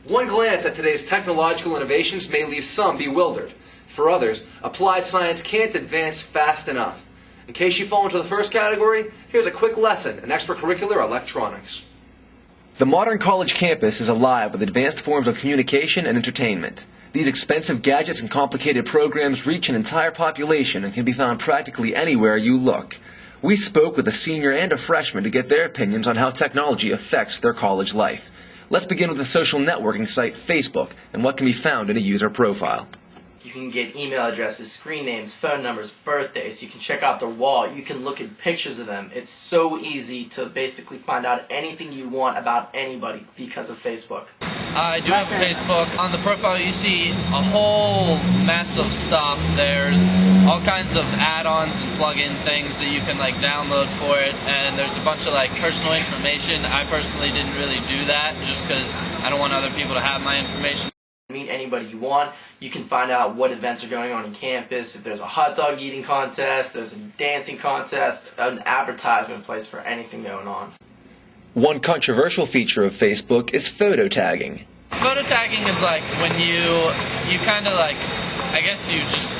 One glance at today's technological innovations may leave some bewildered. For others, applied science can't advance fast enough. In case you fall into the first category, here's a quick lesson in extracurricular electronics. The modern college campus is alive with advanced forms of communication and entertainment. These expensive gadgets and complicated programs reach an entire population and can be found practically anywhere you look. We spoke with a senior and a freshman to get their opinions on how technology affects their college life. Let's begin with the social networking site Facebook and what can be found in a user profile. You can get email addresses, screen names, phone numbers, birthdays. You can check out their wall. You can look at pictures of them. It's so easy to basically find out anything you want about anybody because of Facebook. I do have a Facebook. On the profile you see a whole mess of stuff. There's all kinds of add-ons and plug-in things that you can download for it, and there's a bunch of personal information. I personally didn't really do that just because I don't want other people to have my information. Meet anybody you want. You can find out what events are going on campus. If there's a hot dog eating contest, there's a dancing contest, an advertisement place for anything going on. One controversial feature of Facebook is photo tagging. Photo tagging is when you kind of I guess you just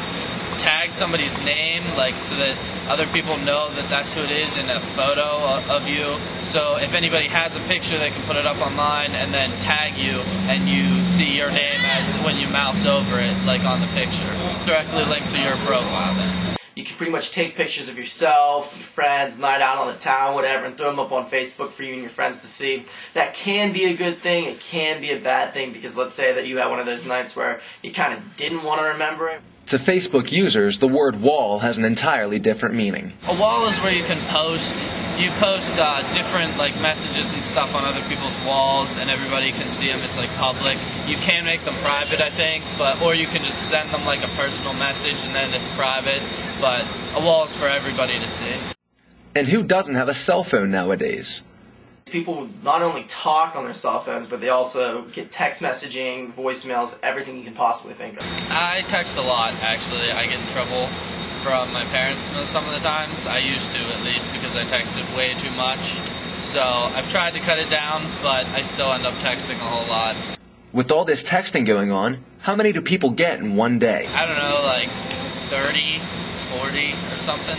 tag somebody's name so that other people know that that's who it is in a photo of you. So if anybody has a picture, they can put it up online and then tag you, and you see your name as when you mouse over it, on the picture. Directly linked to your profile then. You can pretty much take pictures of yourself, your friends, night out on the town, whatever, and throw them up on Facebook for you and your friends to see. That can be a good thing. It can be a bad thing because let's say that you had one of those nights where you kind of didn't want to remember it. To Facebook users, the word wall has an entirely different meaning. A wall is where you can post. You post different messages and stuff on other people's walls, and everybody can see them. It's public. You can make them private, I think, or you can just send them a personal message and then it's private. But a wall is for everybody to see. And who doesn't have a cell phone nowadays? People not only talk on their cell phones, but they also get text messaging, voicemails, everything you can possibly think of. I text a lot, actually. I get in trouble from my parents some of the times. I used to, at least, because I texted way too much. So I've tried to cut it down, but I still end up texting a whole lot. With all this texting going on, how many do people get in one day? I don't know, 30, 40 or something.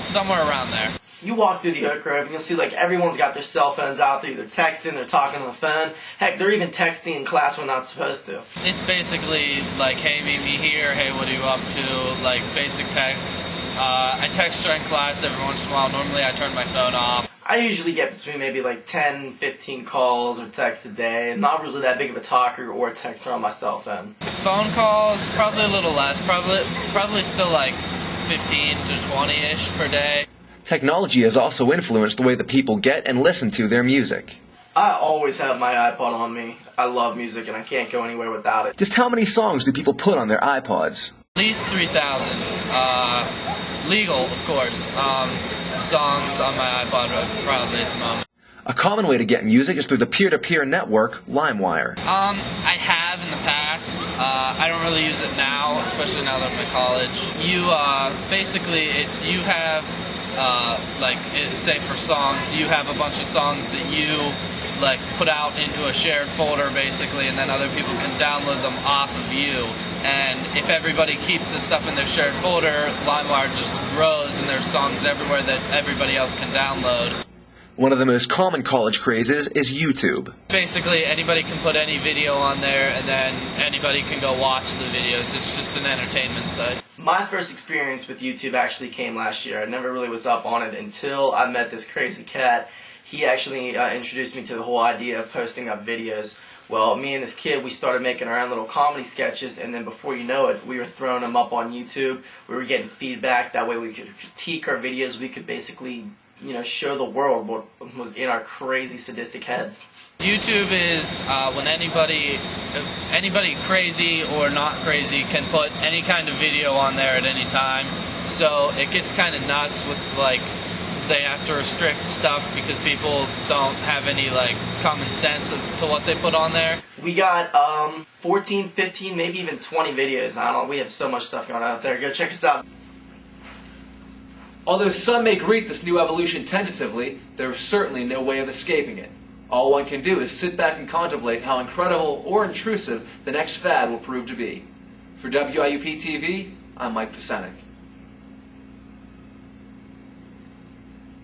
Somewhere around there. You walk through the Oak Grove and you'll see everyone's got their cell phones out. They're either texting, they're talking on the phone. Heck, they're even texting in class when not supposed to. It's basically hey, meet me here, hey, what are you up to, basic texts. I text during class every once in a while. Normally I turn my phone off. I usually get between maybe 10, 15 calls or texts a day. I'm not really that big of a talker or a texter on my cell phone. Phone calls, probably a little less. Probably still 15 to 20-ish per day. Technology has also influenced the way that people get and listen to their music. I always have my iPod on me. I love music and I can't go anywhere without it. Just how many songs do people put on their iPods? At least 3,000. Legal, of course. Songs on my iPod probably at the moment. A common way to get music is through the peer-to-peer network, LimeWire. I have in the past. I don't really use it now, especially now that I'm at college. You have, say for songs, you have a bunch of songs that you, put out into a shared folder, basically, and then other people can download them off of you. And if everybody keeps this stuff in their shared folder, LimeWire just grows, and there's songs everywhere that everybody else can download. One of the most common college crazes is YouTube. Basically, anybody can put any video on there, and then anybody can go watch the videos. It's just an entertainment site. My first experience with YouTube actually came last year. I never really was up on it until I met this crazy cat. He actually introduced me to the whole idea of posting up videos. Well, me and this kid, we started making our own little comedy sketches, and then before you know it, we were throwing them up on YouTube. We were getting feedback. That way we could critique our videos. We could basically show the world what was in our crazy sadistic heads. YouTube is when anybody crazy or not crazy can put any kind of video on there at any time. So it gets kind of nuts with they have to restrict stuff because people don't have any common sense to what they put on there. We got 14, 15, maybe even 20 videos. I don't know. We have so much stuff going on out there. Go check us out. Although some may greet this new evolution tentatively, there is certainly no way of escaping it. All one can do is sit back and contemplate how incredible or intrusive the next fad will prove to be. For WIUP TV, I'm Mike Pasenik.